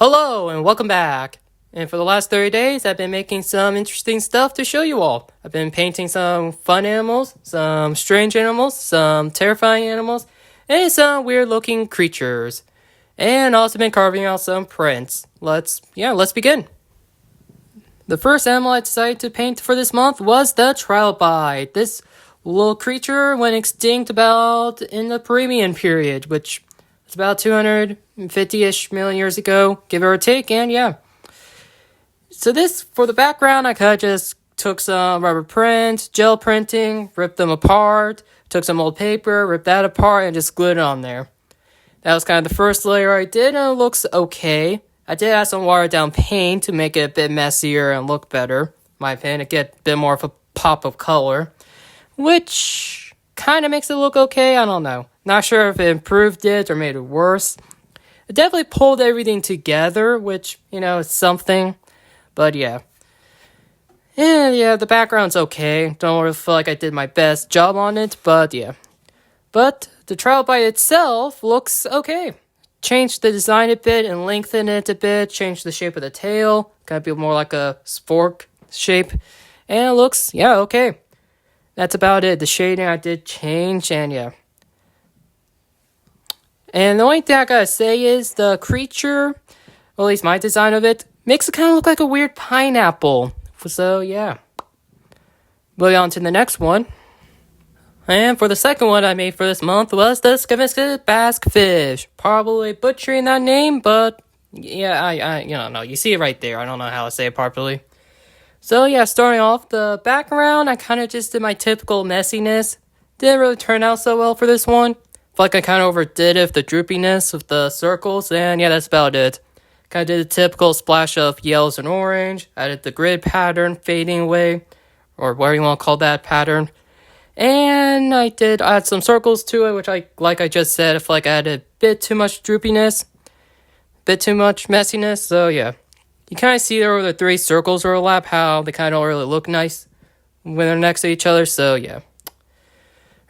Hello and welcome back. And for the last 30 days, I've been making some interesting stuff to show you all. I've been painting some fun animals, some strange animals, some terrifying animals, and some weird looking creatures. And also been carving out some prints. Let's begin. The first animal I decided to paint for this month was the trilobite. This little creature went extinct about in the Permian period, which is about 250-ish million years ago, give or take, and yeah. So this, for the background, I kind of just took some rubber print, gel printing, ripped them apart, took some old paper, ripped that apart, and just glued it on there. That was kind of the first layer I did, and it looks okay. I did add some watered down paint to make it a bit messier and look better, in my opinion, to get a bit more of a pop of color, which kind of makes it look okay, I don't know. Not sure if it improved it or made it worse. It definitely pulled everything together, which, is something. But yeah. And yeah, the background's okay. Don't really feel like I did my best job on it, but yeah. But the trilobite itself looks okay. Changed the design a bit and lengthened it a bit. Changed the shape of the tail. Gotta be more like a spork shape. And it looks, okay. That's about it. The shading I did change, and yeah. And the only thing I gotta say is the creature, or at least my design of it, makes it kind of look like a weird pineapple. So, yeah. Moving on to the next one. And for the second one I made for this month was the Scaviscus Basque Fish. Probably butchering that name, but yeah, I don't know. You see it right there. I don't know how to say it properly. So, yeah, starting off the background, I kind of just did my typical messiness. Didn't really turn out so well for this one. Feel like I kind of overdid it with the droopiness of the circles, and yeah, that's about it. Kind of did a typical splash of yellows and orange, added the grid pattern fading away, or whatever you want to call that pattern. And I did add some circles to it, which like I just said, I feel like I added a bit too much droopiness, a bit too much messiness, so yeah. You kind of see there where the three circles overlap, how they kind of don't really look nice when they're next to each other, so yeah.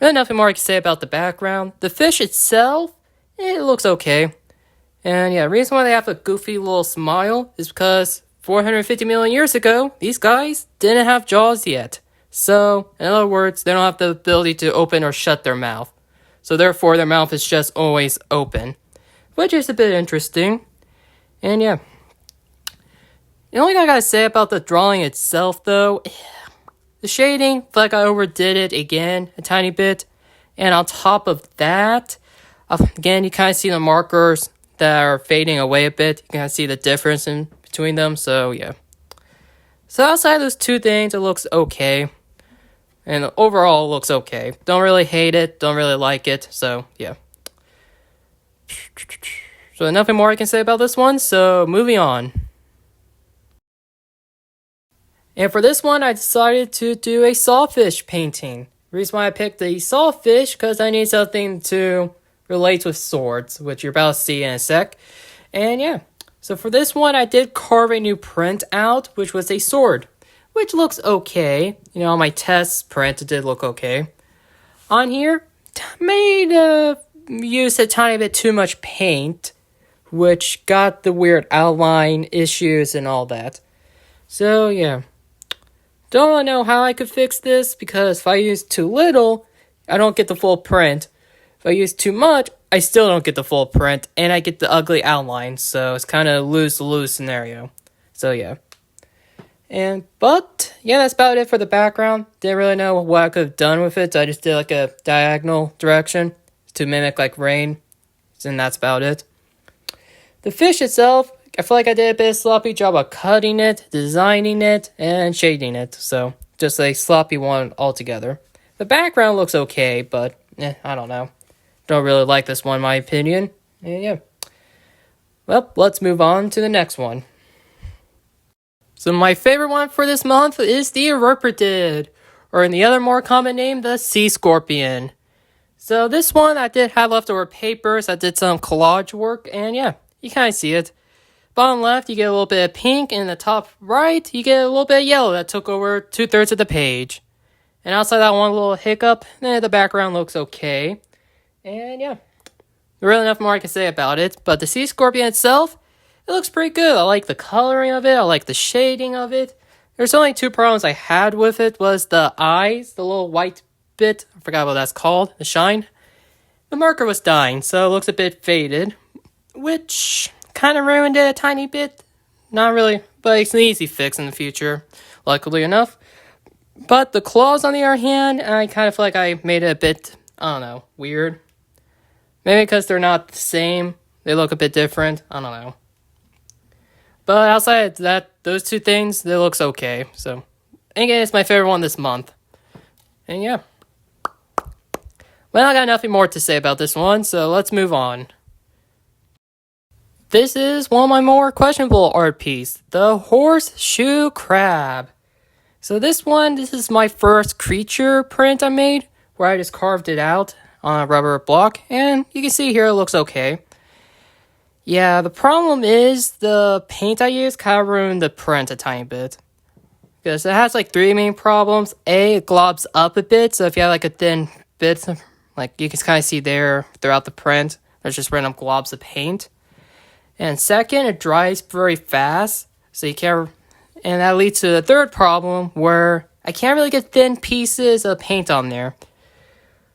Really nothing more I can say about the background. The fish itself, it looks okay. And yeah, the reason why they have a goofy little smile is because 450 million years ago, these guys didn't have jaws yet. So, in other words, they don't have the ability to open or shut their mouth. So therefore, their mouth is just always open. Which is a bit interesting. And yeah. The only thing I gotta say about the drawing itself, though, the shading, I feel like I overdid it again a tiny bit. And on top of that, again, you kind of see the markers that are fading away a bit. You can see the difference in between them, so yeah. So outside of those two things, it looks okay. And overall, it looks okay. Don't really hate it, don't really like it, so yeah. So nothing more I can say about this one, so moving on. And for this one, I decided to do a sawfish painting. The reason why I picked the sawfish, because I need something to relate with swords, which you're about to see in a sec. And yeah, so for this one, I did carve a new print out, which was a sword, which looks okay. On my test print, it did look okay. On here, used a tiny bit too much paint, which got the weird outline issues and all that. So yeah. Don't really know how I could fix this, because if I use too little, I don't get the full print. If I use too much, I still don't get the full print, and I get the ugly outline, so it's kind of lose-lose scenario. So yeah. But yeah, that's about it for the background. Didn't really know what I could have done with it, so I just did like a diagonal direction to mimic like rain, and that's about it. The fish itself, I feel like I did a bit of sloppy job of cutting it, designing it, and shading it. So, just a sloppy one altogether. The background looks okay, but, I don't know. Don't really like this one, in my opinion. And yeah. Well, let's move on to the next one. So, my favorite one for this month is the Eurypetid, or in the other more common name, the sea scorpion. So, this one, I did have leftover papers. I did some collage work, and yeah, you kind of see it. Bottom left, you get a little bit of pink, and in the top right, you get a little bit of yellow that took over 2/3 of the page. And outside that one little hiccup, the background looks okay. And yeah, really nothing more I can say about it. But the sea scorpion itself, it looks pretty good. I like the coloring of it. I like the shading of it. There's only two problems I had with it was the eyes, the little white bit. I forgot what that's called. The shine. The marker was dying, so it looks a bit faded, which kind of ruined it a tiny bit. Not really, but it's an easy fix in the future, luckily enough. But the claws, on the other hand, I kind of feel like I made it a bit, I don't know, weird. Maybe because they're not the same. They look a bit different. I don't know. But outside of that, those two things, it looks okay. So, again, it's my favorite one this month. And yeah. Well, I got nothing more to say about this one, so let's move on. This is one of my more questionable art pieces, the horseshoe crab. So this is my first creature print I made, where I just carved it out on a rubber block, and you can see here it looks okay. Yeah, the problem is the paint I used kind of ruined the print a tiny bit. Because it has like three main problems. A, it globs up a bit, so if you have like a thin bit, like you can kind of see there throughout the print, there's just random globs of paint. And second, it dries very fast, so you can't, and that leads to the third problem where I can't really get thin pieces of paint on there.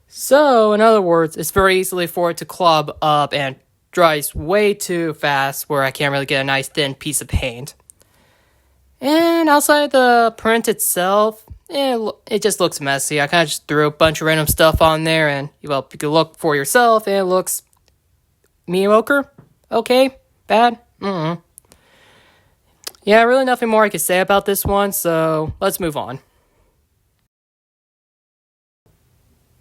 So, in other words, it's very easily for it to clog up and dries way too fast where I can't really get a nice thin piece of paint. And outside the print itself, it just looks messy. I kind of just threw a bunch of random stuff on there, and well, you can look for yourself, and it looks mediocre, okay, bad, Yeah, really nothing more I could say about this one, so let's move on.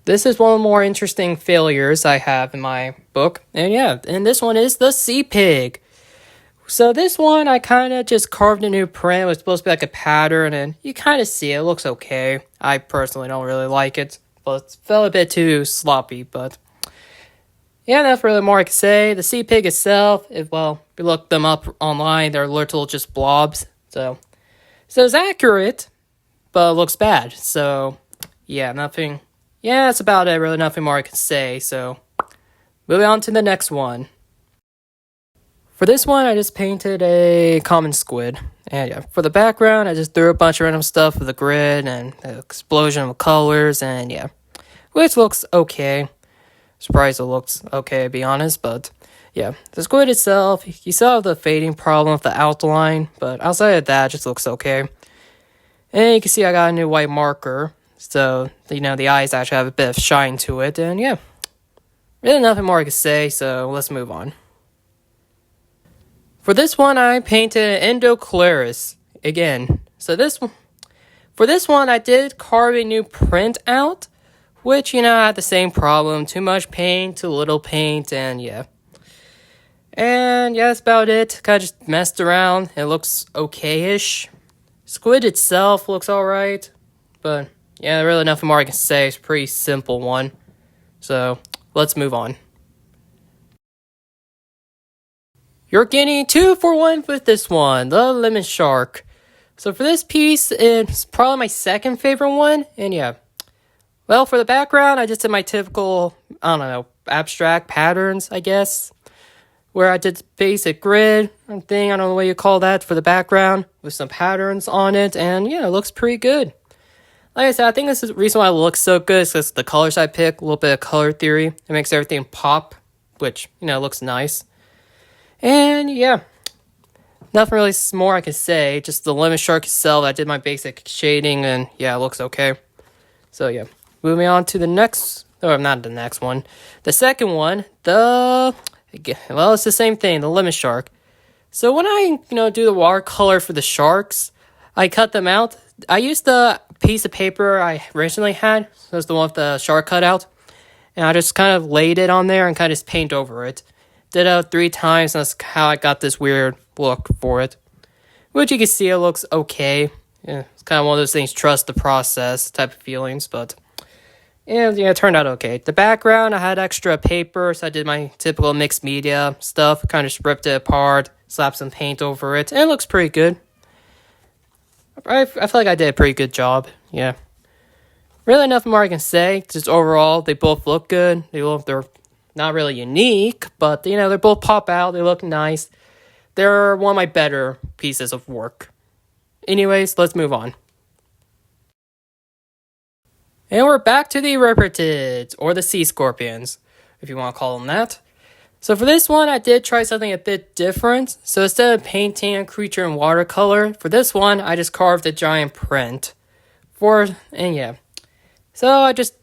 This is one of the more interesting failures I have in my book, and this one is the sea pig. So this one, I kind of just carved a new print. It was supposed to be like a pattern, and you kind of see it. It looks okay. I personally don't really like it, but it felt a bit too sloppy, but yeah, that's really more I can say. The sea pig itself, if you look them up online, they're little just blobs. So it's accurate, but it looks bad. So yeah, nothing. Yeah, that's about it. Really nothing more I can say. So moving on to the next one. For this one, I just painted a common squid. And yeah, for the background, I just threw a bunch of random stuff with the grid and the explosion of colors, and yeah, which looks okay. Surprised it looks okay, to be honest, but yeah, the squid itself, you saw the fading problem with the outline, but outside of that, it just looks okay. And you can see I got a new white marker, so, the eyes actually have a bit of shine to it, and yeah, really nothing more I can say, so let's move on. For this one, I painted an Endoclaris again. For this one, I did carve a new print out, which, I had the same problem. Too much paint, too little paint, and yeah. And yeah, that's about it. Kind of just messed around. It looks okay-ish. Squid itself looks alright, but yeah, really nothing more I can say. It's a pretty simple one. So, let's move on. You're getting 2 for 1 with this one, the Lemon Shark. So for this piece, it's probably my second favorite one, and yeah. Well, for the background, I just did my typical, abstract patterns, I guess. Where I did basic grid thing, I don't know what you call that, for the background, with some patterns on it, and yeah, it looks pretty good. Like I said, I think this is the reason why it looks so good, is because the colors I pick, a little bit of color theory, it makes everything pop, which, looks nice. And yeah, nothing really more I can say. Just the Lemon Shark itself, I did my basic shading, and yeah, it looks okay. So yeah, moving on to the next, or not the next one. The second one, it's the same thing, the Lemon Shark. So when I, do the watercolor for the sharks, I cut them out. I used the piece of paper I originally had. So it's the one with the shark cut out. And I just kind of laid it on there and kind of just paint over it. Did it 3 times, and that's how I got this weird look for it. Which you can see it looks okay. Yeah, it's kind of one of those things, trust the process type of feelings, but yeah, it turned out okay. The background, I had extra paper, so I did my typical mixed media stuff, kind of just ripped it apart, slapped some paint over it, and it looks pretty good. I feel like I did a pretty good job, yeah. Really nothing more I can say, just overall, they both look good, they're not really unique, but, they both pop out, they look nice. they're one of my better pieces of work. Anyways, let's move on. And we're back to the Rippertids, or the Sea Scorpions, if you want to call them that. So for this one, I did try something a bit different. So instead of painting a creature in watercolor, for this one, I just carved a giant print. And yeah. So I just,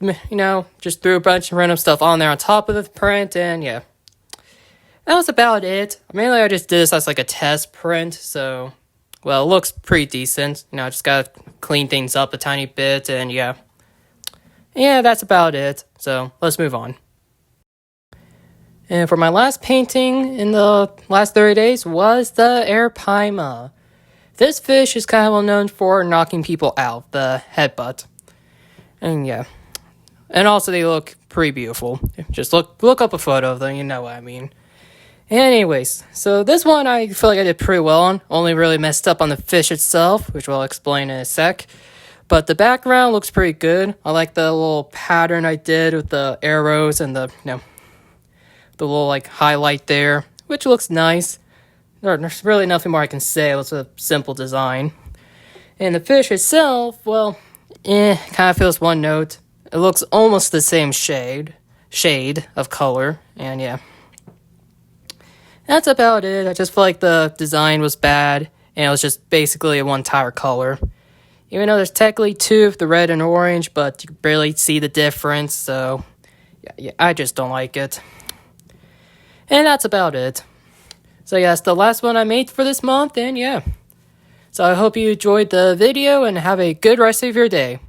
just threw a bunch of random stuff on there on top of the print, and yeah. That was about it. Mainly I just did this as like a test print, so, well, it looks pretty decent. I just gotta clean things up a tiny bit, and yeah. Yeah, that's about it. So let's move on. And for my last painting in the last 30 days was the Arapaima. This fish is kind of well known for knocking people out, the headbutt. And yeah. And also they look pretty beautiful. Just look up a photo of them, you know what I mean. Anyways, so this one I feel like I did pretty well on. Only really messed up on the fish itself, which I'll explain in a sec. But the background looks pretty good. I like the little pattern I did with the arrows and the little like highlight there, which looks nice. There's really nothing more I can say. It was a simple design. And the fish itself, well, kind of feels one note. It looks almost the same shade of color, and yeah. That's about it. I just feel like the design was bad, and it was just basically a one entire color. Even though there's technically two of the red and orange, but you can barely see the difference, so yeah, I just don't like it. And that's about it. So yeah, it's the last one I made for this month, and yeah. So I hope you enjoyed the video, and have a good rest of your day.